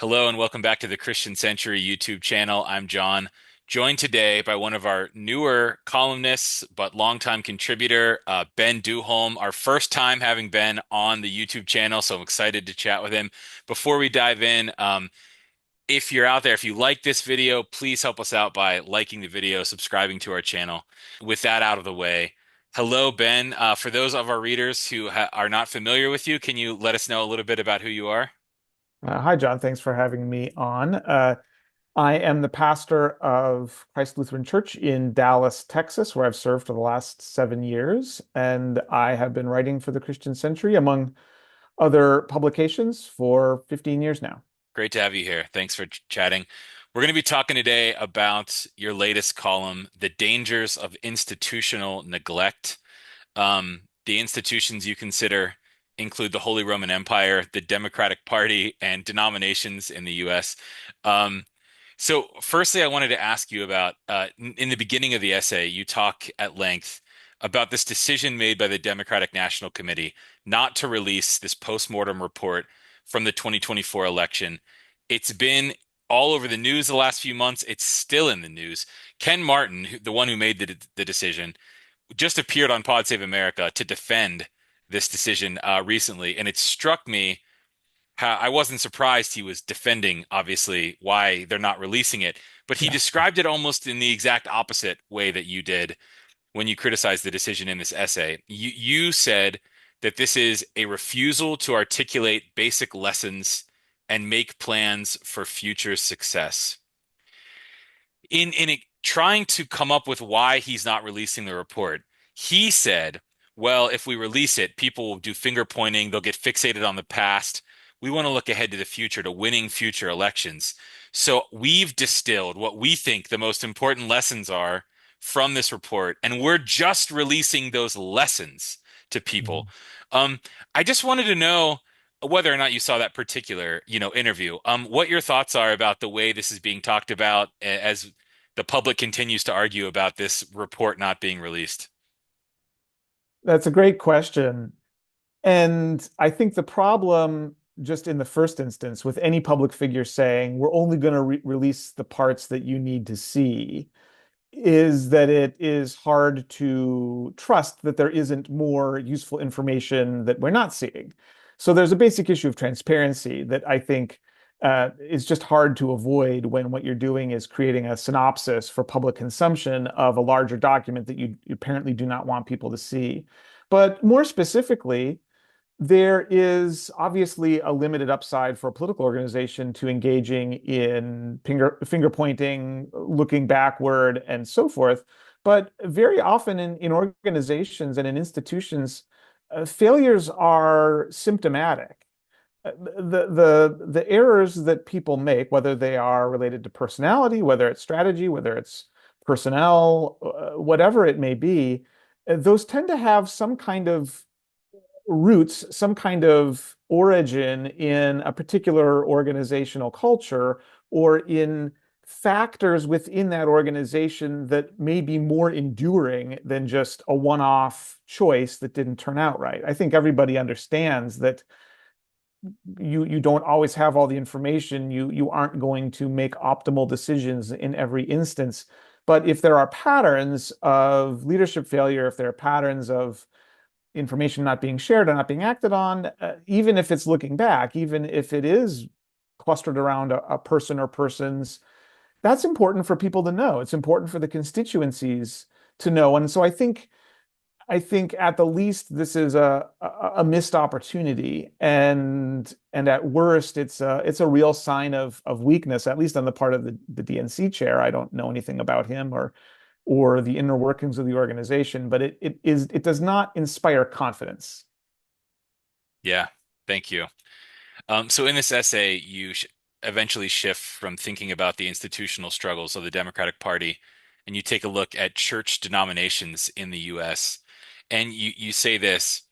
Hello and welcome back to the Christian Century YouTube channel. I'm John, joined today by one of our newer columnists but longtime contributor, Ben Dueholm. Our first time having Ben on the YouTube channel, so I'm excited to chat with him. Before we dive in, if you're out there, if you like this video, please help us out by liking the video, subscribing to our channel. With that out of the way, hello, Ben. For those of our readers who are not familiar with you, can you let us know a little bit about who you are? Hi, John. Thanks for having me on. I am the pastor of Christ Lutheran Church in Dallas, Texas, where I've served for the last 7 years. And I have been writing for the Christian Century, among other publications, for 15 years now. Great to have you here. Thanks for chatting. We're going to be talking today about your latest column, The Dangers of Institutional Neglect. The institutions you consider include the Holy Roman Empire, the Democratic Party, and denominations in the US. So, firstly, I wanted to ask you about in the beginning of the essay, you talk at length about this decision made by the Democratic National Committee not to release this postmortem report from the 2024 election. It's been all over the news the last few months. It's still in the news. Ken Martin, the one who made the decision, just appeared on Pod Save America to defend this decision recently, and it struck me how I wasn't surprised he was defending, obviously, why they're not releasing it, but he Yeah. described it almost in the exact opposite way that you did when you criticized the decision in this essay. You said that this is a refusal to articulate basic lessons and make plans for future success. In trying to come up with why he's not releasing the report, he said, well, if we release it, people will do finger pointing, they'll get fixated on the past. We want to look ahead to the future, to winning future elections. So we've distilled what we think the most important lessons are from this report, and we're just releasing those lessons to people. Mhm. Um, I just wanted to know whether or not you saw that particular, interview. What your thoughts are about the way this is being talked about as the public continues to argue about this report not being released. That's a great question. And I think the problem, just in the first instance, with any public figure saying, we're only going to release the parts that you need to see, is that it is hard to trust that there isn't more useful information that we're not seeing. So there's a basic issue of transparency that I think is just hard to avoid when what you're doing is creating a synopsis for public consumption of a larger document that you apparently do not want people to see. But more specifically, there is obviously a limited upside for a political organization to engaging in finger pointing, looking backward, and so forth. But very often in organizations and in institutions, failures are symptomatic. The errors that people make, whether they are related to personality, whether it's strategy, whether it's personnel, whatever it may be, those tend to have some kind of roots, some kind of origin in a particular organizational culture or in factors within that organization that may be more enduring than just a one-off choice that didn't turn out right. I think everybody understands that you don't always have all the information. You aren't going to make optimal decisions in every instance. But if there are patterns of leadership failure, if there are patterns of information not being shared or not being acted on, even if it's looking back, even if it is clustered around a person or persons, that's important for people to know. It's important for the constituencies to know. And so I think at the least this is a missed opportunity, and at worst it's a real sign of weakness, at least on the part of the DNC chair. I don't know anything about him or the inner workings of the organization, but it does not inspire confidence. Yeah, thank you. So in this essay, you sh eventually shift from thinking about the institutional struggles of the Democratic Party, and you take a look at church denominations in the U.S. And you say this,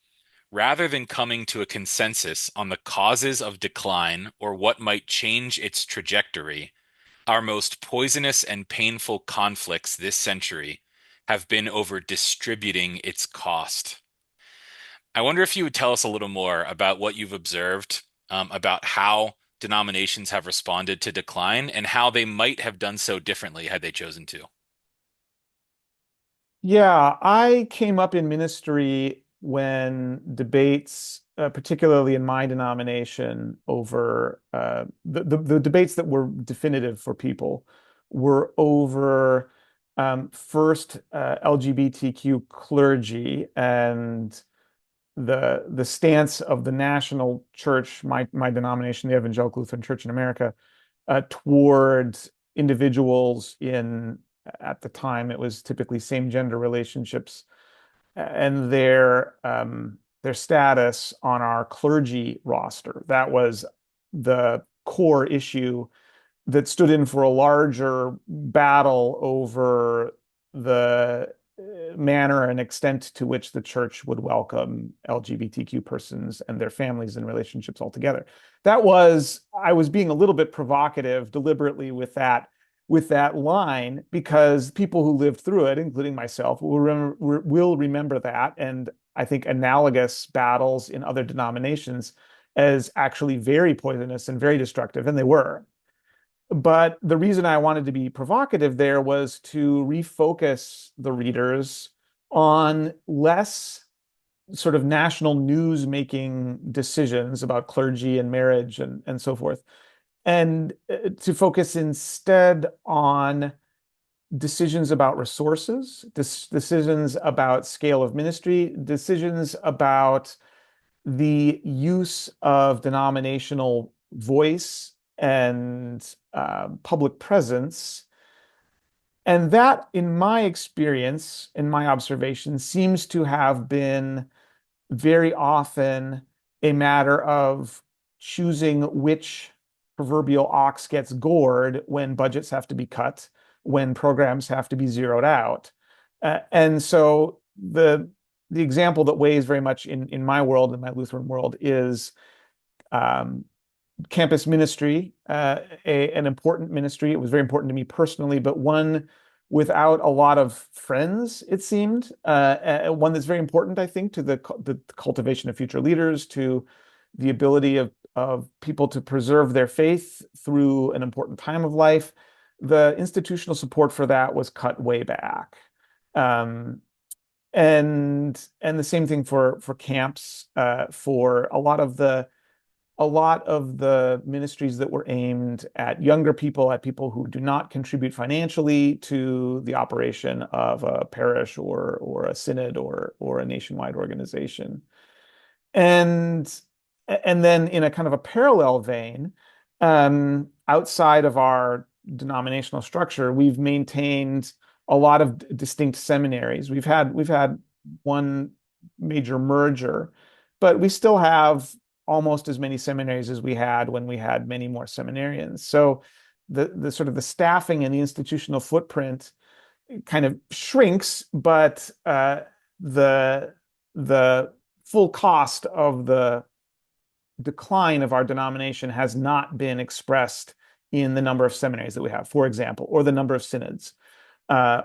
rather than coming to a consensus on the causes of decline or what might change its trajectory, our most poisonous and painful conflicts this century have been over distributing its cost. I wonder if you would tell us a little more about what you've observed, about how denominations have responded to decline and how they might have done so differently had they chosen to. Yeah, I came up in ministry when debates, particularly in my denomination, over the debates that were definitive for people were over first LGBTQ clergy and the stance of the national church, my denomination, the Evangelical Lutheran Church in America, toward individuals in, at the time, it was typically same gender relationships and their status on our clergy roster. That was the core issue that stood in for a larger battle over the manner and extent to which the church would welcome LGBTQ persons and their families and relationships altogether. That was, I was being a little bit provocative deliberately with that line because people who lived through it, including myself, will remember that. And I think analogous battles in other denominations as actually very poisonous and very destructive, and they were. But the reason I wanted to be provocative there was to refocus the readers on less sort of national news making decisions about clergy and marriage and so forth, and to focus instead on decisions about resources, decisions about scale of ministry, decisions about the use of denominational voice and public presence. And that, in my experience, in my observation, seems to have been very often a matter of choosing which proverbial ox gets gored when budgets have to be cut, when programs have to be zeroed out. And so the example that weighs very much in my world, in my Lutheran world, is um, campus ministry, an important ministry. It was very important to me personally, but one without a lot of friends, it seemed. One that's very important, I think, to the cultivation of future leaders, to the ability of people to preserve their faith through an important time of life. The institutional support for that was cut way back. Um, and the same thing for camps, for a lot of the ministries that were aimed at younger people, at people who do not contribute financially to the operation of a parish or a synod or a nationwide organization. And and then in a kind of a parallel vein, outside of our denominational structure, we've maintained a lot of distinct seminaries. We've had one major merger, but we still have almost as many seminaries as we had when we had many more seminarians. So the sort of the staffing and the institutional footprint kind of shrinks, but the the full cost of the decline of our denomination has not been expressed in the number of seminaries that we have, for example, or the number of synods,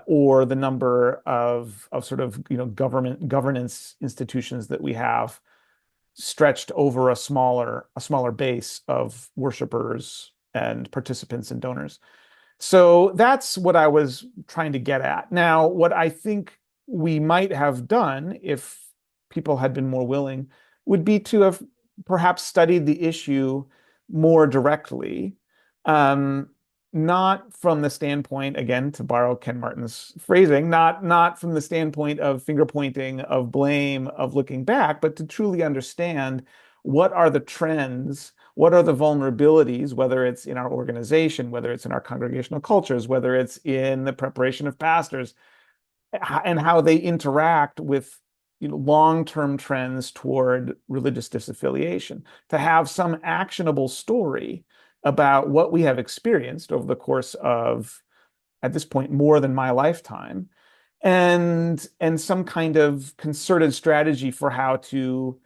or the number of sort of governance institutions that we have stretched over a smaller base of worshipers and participants and donors. So that's what I was trying to get at. Now, what I think we might have done if people had been more willing would be to have perhaps studied the issue more directly, um, not from the standpoint, again, to borrow Ken Martin's phrasing, not from the standpoint of finger pointing, of blame, of looking back, but to truly understand what are the trends, what are the vulnerabilities, whether it's in our organization, whether it's in our congregational cultures, whether it's in the preparation of pastors, and how they interact with long-term trends toward religious disaffiliation, to have some actionable story about what we have experienced over the course of, at this point, more than my lifetime, and some kind of concerted strategy for how to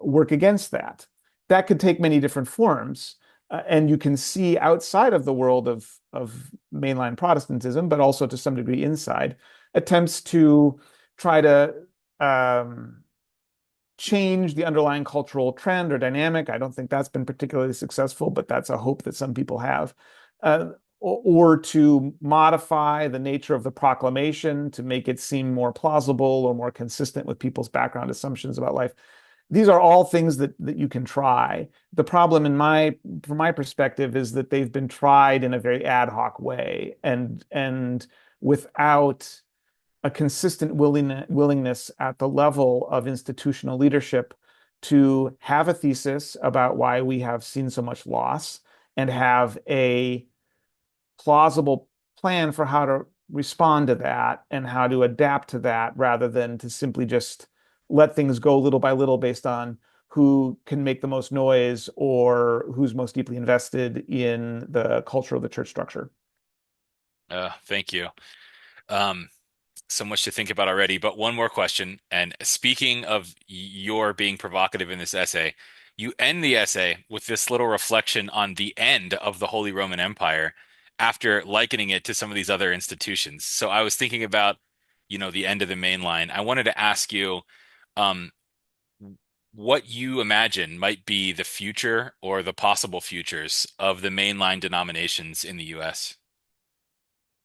work against that. That could take many different forms. And you can see outside of the world of mainline Protestantism, but also to some degree inside, attempts to try to um, change the underlying cultural trend or dynamic. I don't think that's been particularly successful, but that's a hope that some people have. Or to modify the nature of the proclamation to make it seem more plausible or more consistent with people's background assumptions about life. These are all things that you can try. The problem from my perspective is that they've been tried in a very ad hoc way and without a consistent willingness at the level of institutional leadership to have a thesis about why we have seen so much loss and have a plausible plan for how to respond to that and how to adapt to that rather than to simply just let things go little by little based on who can make the most noise or who's most deeply invested in the culture of the church structure. Thank you. Um, so much to think about already, but one more question. And speaking of your being provocative in this essay, you end the essay with this little reflection on the end of the Holy Roman Empire after likening it to some of these other institutions. So I was thinking about, the end of the Mainline. I wanted to ask you, um, what you imagine might be the future or the possible futures of the mainline denominations in the US.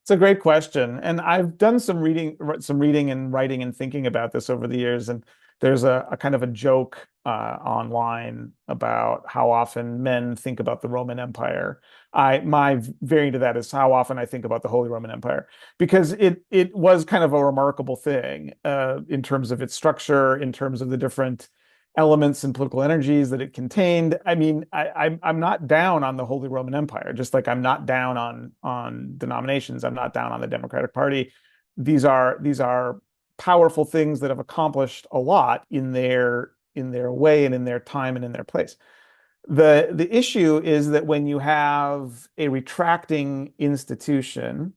It's a great question, and I've done some reading and writing and thinking about this over the years. And there's a kind of a joke online about how often men think about the Roman Empire. My variant of that is how often I think about the Holy Roman Empire, because it was kind of a remarkable thing in terms of its structure, in terms of the different elements and political energies that it contained. I mean, I'm not down on the Holy Roman Empire, just like I'm not down on denominations. I'm not down on the Democratic Party. These are powerful things that have accomplished a lot in their way and in their time and in their place. The issue is that when you have a retracting institution,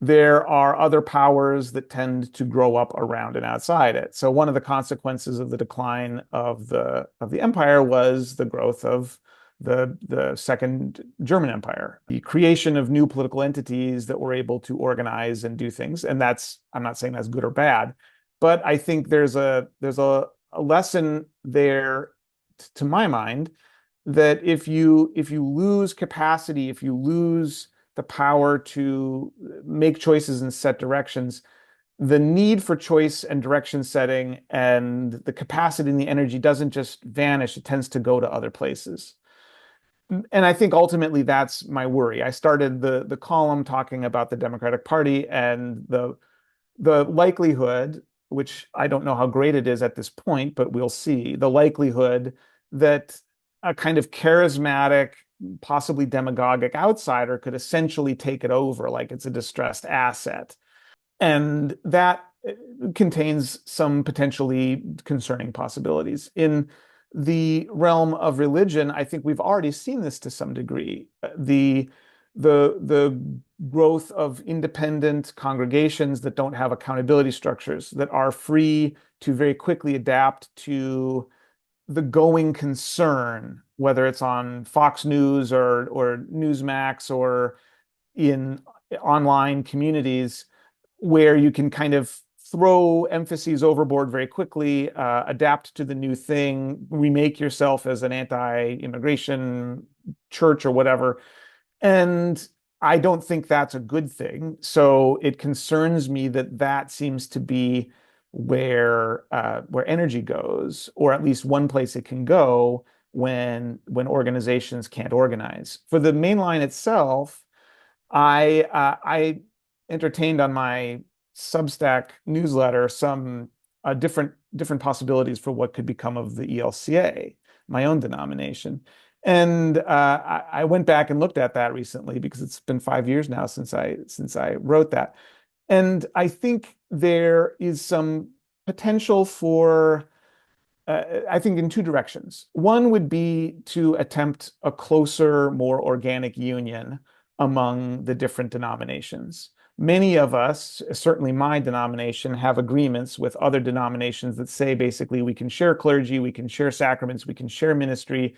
there are other powers that tend to grow up around and outside it. So one of the consequences of the decline of the empire was the growth of the Second German Empire, the creation of new political entities that were able to organize and do things. And that's, I'm not saying that's good or bad, but I think there's a lesson there, to my mind, that if you lose capacity, if you lose the power to make choices and set directions, the need for choice and direction setting and the capacity and the energy doesn't just vanish, it tends to go to other places. And I think ultimately that's my worry. I started the column talking about the Democratic Party and the likelihood, which I don't know how great it is at this point, but we'll see, the likelihood that a kind of charismatic, possibly demagogic outsider could essentially take it over like it's a distressed asset. And that contains some potentially concerning possibilities. In the realm of religion, I think we've already seen this to some degree. The growth of independent congregations that don't have accountability structures, that are free to very quickly adapt to the going concern, whether it's on Fox News or Newsmax or in online communities, where you can kind of throw emphases overboard very quickly, adapt to the new thing, remake yourself as an anti-immigration church or whatever. And I don't think that's a good thing. So it concerns me that that seems to be where energy goes, or at least one place it can go when organizations can't organize. For the mainline itself, I entertained on my Substack newsletter some different possibilities for what could become of the ELCA, my own denomination. And I went back and looked at that recently because it's been 5 years now since I wrote that. And I think there is some potential for, I think, in two directions. One would be to attempt a closer, more organic union among the different denominations. Many of us, certainly my denomination, have agreements with other denominations that say basically we can share clergy, we can share sacraments, we can share ministry.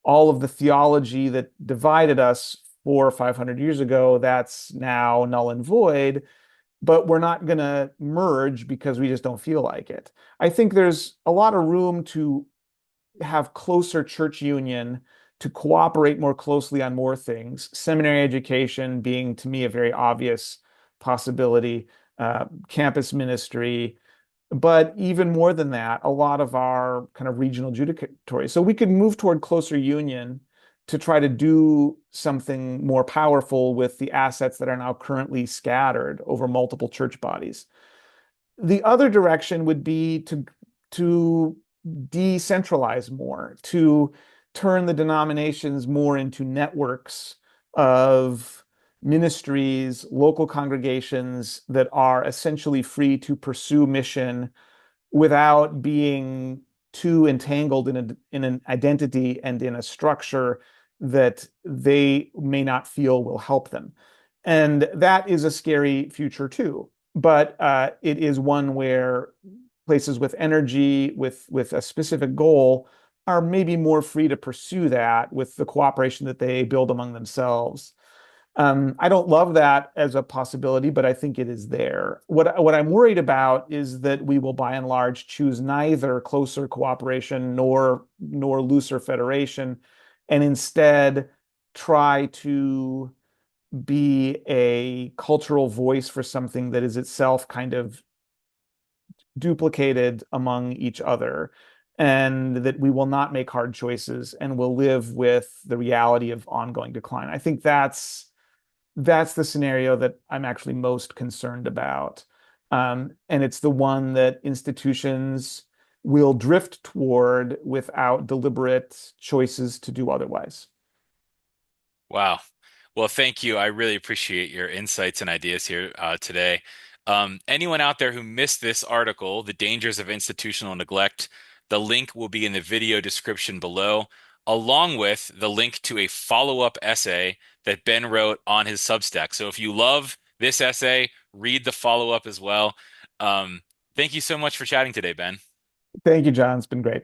All of the theology that divided us 400 or 500 years ago, that's now null and void. but we're not going to merge because we just don't feel like it. I think there's a lot of room to have closer church union, to cooperate more closely on more things. Seminary education being, to me, a very obvious possibility, campus ministry, but even more than that, a lot of our kind of regional judicatory. So we could move toward closer union to try to do something more powerful with the assets that are now currently scattered over multiple church bodies. The other direction would be to decentralize more, to turn the denominations more into networks of ministries, local congregations that are essentially free to pursue mission without being too entangled in an identity and in a structure that they may not feel will help them. And that is a scary future too. But it is one where places with energy, with a specific goal, are maybe more free to pursue that with the cooperation that they build among themselves. I don't love that as a possibility, but I think it is there. What I'm worried about is that we will, by and large, choose neither closer cooperation nor looser federation, and instead try to be a cultural voice for something that is itself kind of duplicated among each other, and that we will not make hard choices and will live with the reality of ongoing decline. I think that's the scenario that I'm actually most concerned about. And it's the one that institutions will drift toward without deliberate choices to do otherwise. Wow. Well, thank you. I really appreciate your insights and ideas here today. Anyone out there who missed this article, The Dangers of Institutional Neglect, the link will be in the video description below, along with the link to a follow-up essay that Ben wrote on his Substack. So if you love this essay, read the follow-up as well. Um, Thank you so much for chatting today, Ben. Thank you, John. It's been great.